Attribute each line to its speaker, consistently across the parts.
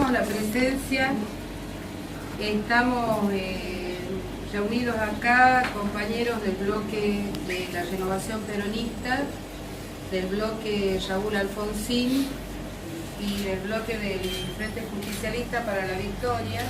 Speaker 1: agradecemos la presencia. Estamos reunidos acá, compañeros del bloque de la Renovación Peronista, del bloque Raúl Alfonsín y del bloque del Frente Justicialista para la Victoria,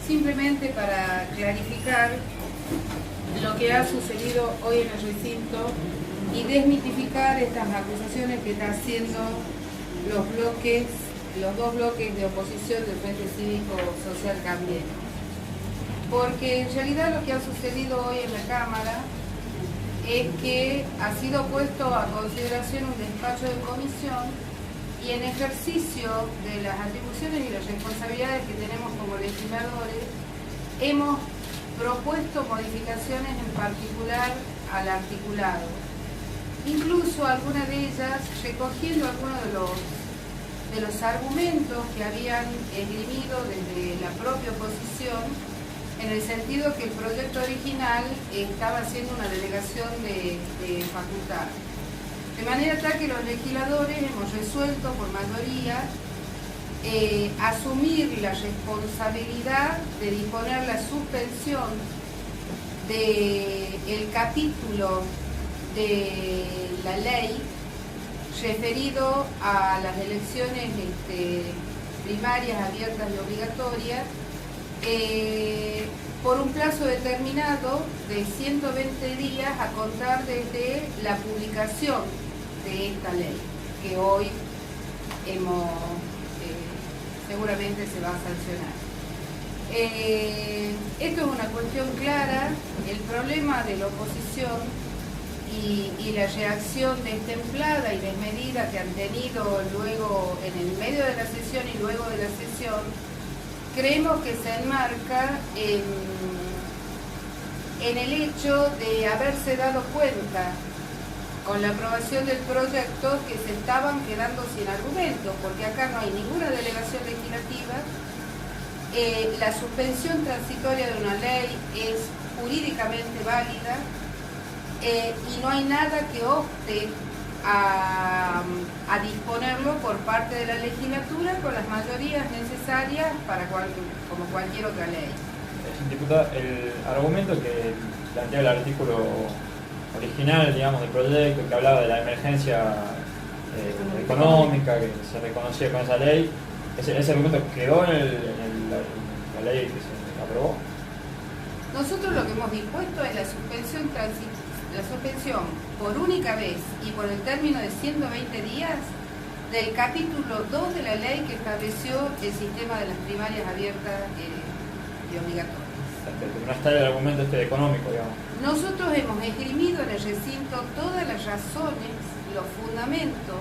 Speaker 1: simplemente para clarificar lo que ha sucedido hoy en el recinto y desmitificar estas acusaciones que están haciendo los dos bloques de oposición del Frente Cívico Social Cambiemos. Porque en realidad lo que ha sucedido hoy en la Cámara es que ha sido puesto a consideración un despacho de comisión y en ejercicio de las atribuciones y las responsabilidades que tenemos como legisladores, hemos propuesto modificaciones en particular al articulado. Incluso algunas de ellas recogiendo algunos de los argumentos que habían esgrimido desde la propia oposición, en el sentido que el proyecto original estaba haciendo una delegación de facultades. De manera tal que los legisladores hemos resuelto por mayoría asumir la responsabilidad de disponer la suspensión del capítulo de la ley referido a las elecciones primarias, abiertas y obligatorias, por un plazo determinado de 120 días a contar desde la publicación de esta ley, que hoy seguramente se va a sancionar. Esto es una cuestión clara. El problema de la oposición y la reacción destemplada y desmedida que han tenido luego en el medio de la sesión y luego de la sesión, creemos que se enmarca en el hecho de haberse dado cuenta con la aprobación del proyecto que se estaban quedando sin argumentos, porque acá no hay ninguna delegación legislativa, la suspensión transitoria de una ley es jurídicamente válida, y no hay nada que opte a disponerlo por parte de la legislatura con las mayorías necesarias para como cualquier otra ley.
Speaker 2: Diputada, el argumento que plantea el artículo original, digamos, del proyecto, que hablaba de la emergencia económica que se reconocía con esa ley, ese argumento quedó en la ley que se aprobó.
Speaker 1: Nosotros lo que hemos dispuesto es la suspensión por única vez y por el término de 120 días del capítulo 2 de la ley que estableció el sistema de las primarias abiertas y obligatorias.
Speaker 2: Pero no está el argumento económico, digamos.
Speaker 1: Nosotros hemos esgrimido en el recinto todas las razones, los fundamentos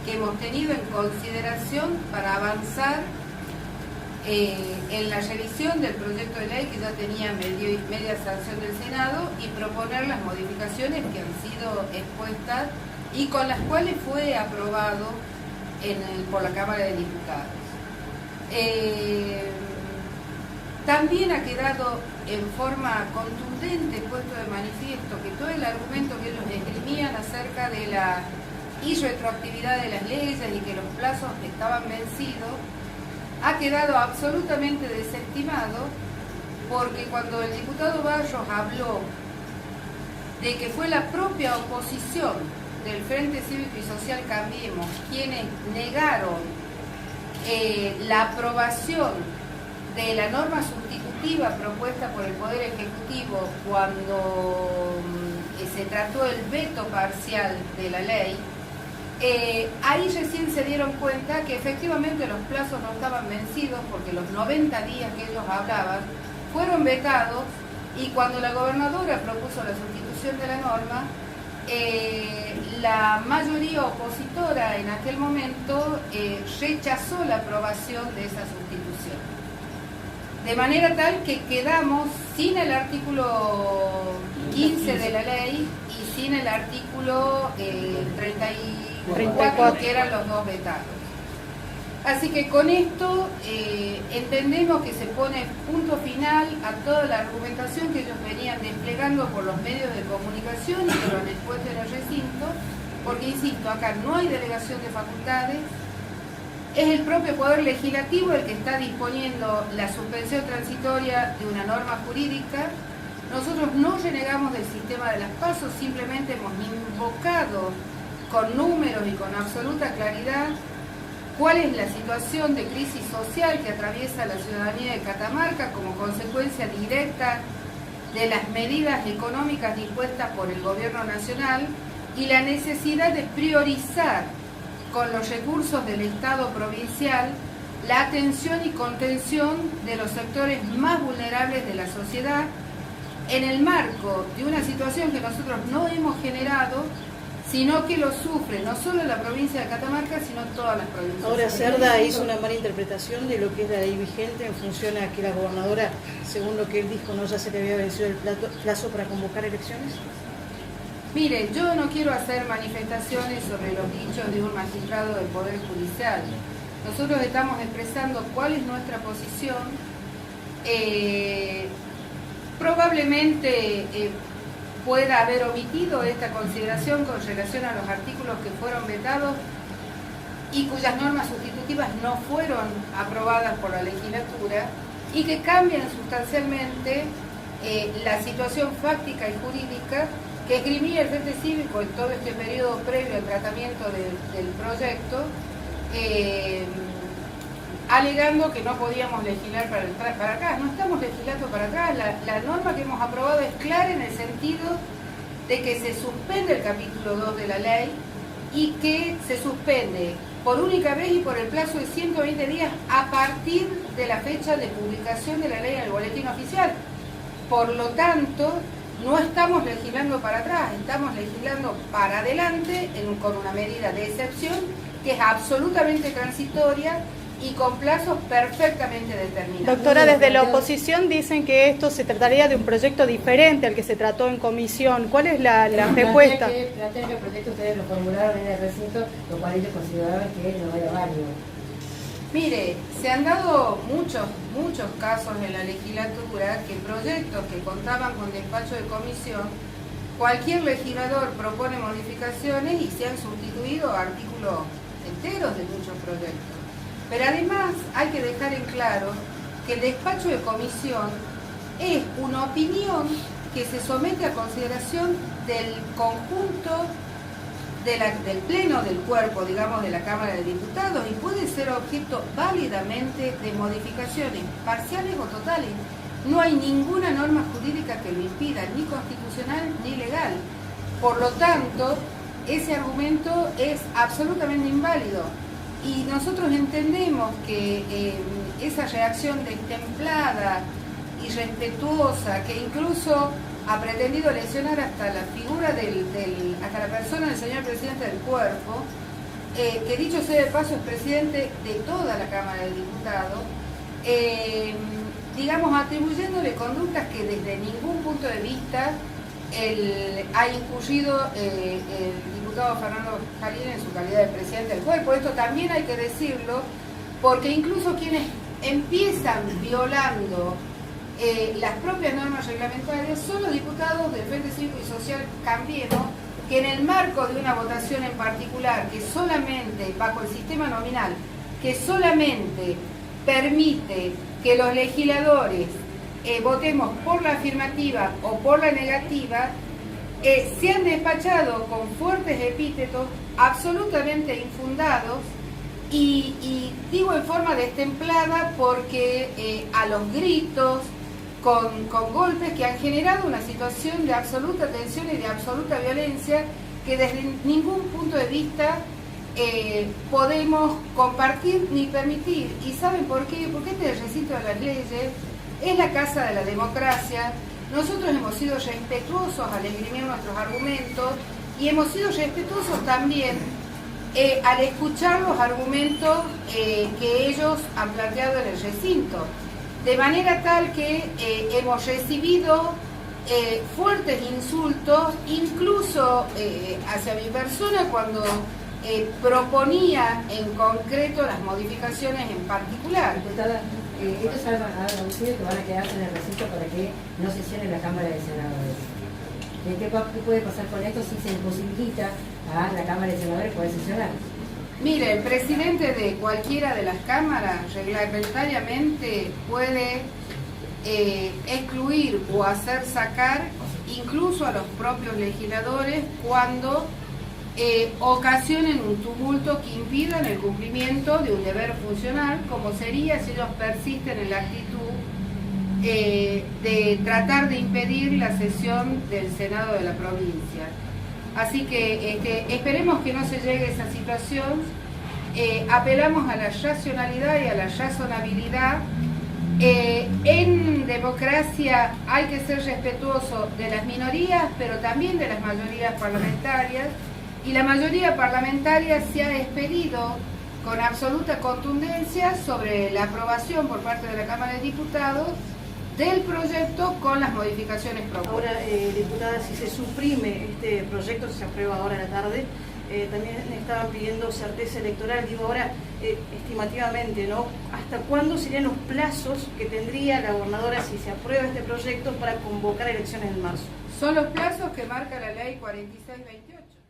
Speaker 1: que hemos tenido en consideración para avanzar en la revisión del proyecto de ley que ya tenía media sanción del Senado y proponer las modificaciones que han sido expuestas y con las cuales fue aprobado por la Cámara de Diputados. También ha quedado en forma contundente puesto de manifiesto que todo el argumento que ellos esgrimían acerca de la irretroactividad de las leyes y que los plazos estaban vencidos ha quedado absolutamente desestimado, porque cuando el diputado Barros habló de que fue la propia oposición del Frente Cívico y Social Cambiemos quienes negaron la aprobación de la norma sustitutiva propuesta por el Poder Ejecutivo cuando se trató el veto parcial de la ley, ahí recién se dieron cuenta que efectivamente los plazos no estaban vencidos porque los 90 días que ellos hablaban fueron vetados y cuando la gobernadora propuso la sustitución de la norma, la mayoría opositora en aquel momento rechazó la aprobación de esa sustitución. De manera tal que quedamos sin el artículo 15 de la ley y sin el artículo 34, que eran los dos vetados. Así que con esto entendemos que se pone punto final a toda la argumentación que ellos venían desplegando por los medios de comunicación y que lo han expuesto en el recinto, porque insisto, acá no hay delegación de facultades, es el propio Poder Legislativo el que está disponiendo la suspensión transitoria de una norma jurídica. Nosotros no renegamos del sistema de las PASO, simplemente hemos invocado con números y con absoluta claridad cuál es la situación de crisis social que atraviesa la ciudadanía de Catamarca como consecuencia directa de las medidas económicas dispuestas por el Gobierno Nacional y la necesidad de priorizar con los recursos del Estado provincial la atención y contención de los sectores más vulnerables de la sociedad en el marco de una situación que nosotros no hemos generado, sino que lo sufre no solo la provincia de Catamarca, sino todas las provincias.
Speaker 3: Ahora Cerda hizo una mala interpretación de lo que es la ley vigente en función a que la gobernadora, según lo que él dijo, no ya se le había vencido el plazo para convocar elecciones.
Speaker 1: Mire, yo no quiero hacer manifestaciones sobre los dichos de un magistrado del Poder Judicial. Nosotros estamos expresando cuál es nuestra posición. Probablemente pueda haber omitido esta consideración con relación a los artículos que fueron vetados y cuyas normas sustitutivas no fueron aprobadas por la legislatura y que cambian sustancialmente la situación fáctica y jurídica que esgrimía el Frente Cívico en todo este periodo previo al tratamiento del proyecto, alegando que no podíamos legislar para atrás. No estamos legislando para atrás. La norma que hemos aprobado es clara en el sentido de que se suspende el capítulo 2 de la ley y que se suspende por única vez y por el plazo de 120 días a partir de la fecha de publicación de la ley en el boletín oficial. Por lo tanto, no estamos legislando para atrás, estamos legislando para adelante con una medida de excepción que es absolutamente transitoria y con plazos perfectamente determinados.
Speaker 4: Doctora, desde la oposición dicen que esto se trataría de un proyecto diferente al que se trató en comisión. ¿Cuál es la respuesta?
Speaker 5: Plantean que el proyecto ustedes lo formularon en el recinto, lo cual ellos consideraban que no era válido.
Speaker 1: Mire, se han dado muchos casos en la legislatura que proyectos que contaban con despacho de comisión, cualquier legislador propone modificaciones y se han sustituido artículos enteros de muchos proyectos. Pero además hay que dejar en claro que el despacho de comisión es una opinión que se somete a consideración del conjunto del pleno del cuerpo, digamos, de la Cámara de Diputados y puede ser objeto válidamente de modificaciones parciales o totales. No hay ninguna norma jurídica que lo impida, ni constitucional ni legal. Por lo tanto, ese argumento es absolutamente inválido. Y nosotros entendemos que esa reacción destemplada y respetuosa, que incluso ha pretendido lesionar hasta la figura hasta la persona del señor presidente del cuerpo, que dicho sea de paso es presidente de toda la Cámara de Diputados, digamos, atribuyéndole conductas que desde ningún punto de vista ha incurrido el diputado Fernando Jalín en su calidad de presidente del cuerpo. Esto también hay que decirlo, porque incluso quienes empiezan violando las propias normas reglamentarias son los diputados del Frente Cívico y Social Cambiemos, que en el marco de una votación en particular, que solamente, bajo el sistema nominal, que solamente permite que los legisladores votemos por la afirmativa o por la negativa, se han despachado con fuertes epítetos absolutamente infundados y digo en forma destemplada porque a los gritos, con golpes que han generado una situación de absoluta tensión y de absoluta violencia que desde ningún punto de vista podemos compartir ni permitir. ¿Y saben por qué? Porque este recinto de las leyes es la casa de la democracia. Nosotros hemos sido respetuosos al esgrimir nuestros argumentos y hemos sido respetuosos también al escuchar los argumentos que ellos han planteado en el recinto. De manera tal que hemos recibido fuertes insultos, incluso hacia mi persona cuando proponía en concreto las modificaciones en particular.
Speaker 5: Diputada, ellos han anunciado que van a quedarse en el recinto para que no se cierre la Cámara de Senadores. ¿Qué puede pasar con esto si se imposibilita a la Cámara de Senadores poder sesionar?
Speaker 1: Mire, el presidente de cualquiera de las cámaras reglamentariamente puede excluir o hacer sacar incluso a los propios legisladores cuando ocasionen un tumulto que impidan el cumplimiento de un deber funcional, como sería si ellos persisten en la actitud de tratar de impedir la sesión del Senado de la provincia. Así que esperemos que no se llegue a esa situación. Apelamos a la racionalidad y a la razonabilidad. En democracia hay que ser respetuoso de las minorías, pero también de las mayorías parlamentarias, y la mayoría parlamentaria se ha expedido con absoluta contundencia sobre la aprobación por parte de la Cámara de Diputados del proyecto con las modificaciones propuestas.
Speaker 3: Ahora, diputada, si se suprime este proyecto, si se aprueba ahora a la tarde, también estaban pidiendo certeza electoral. Digo, ahora, estimativamente, ¿no? ¿Hasta cuándo serían los plazos que tendría la gobernadora si se aprueba este proyecto para convocar elecciones en marzo?
Speaker 1: Son los plazos que marca la ley 4628.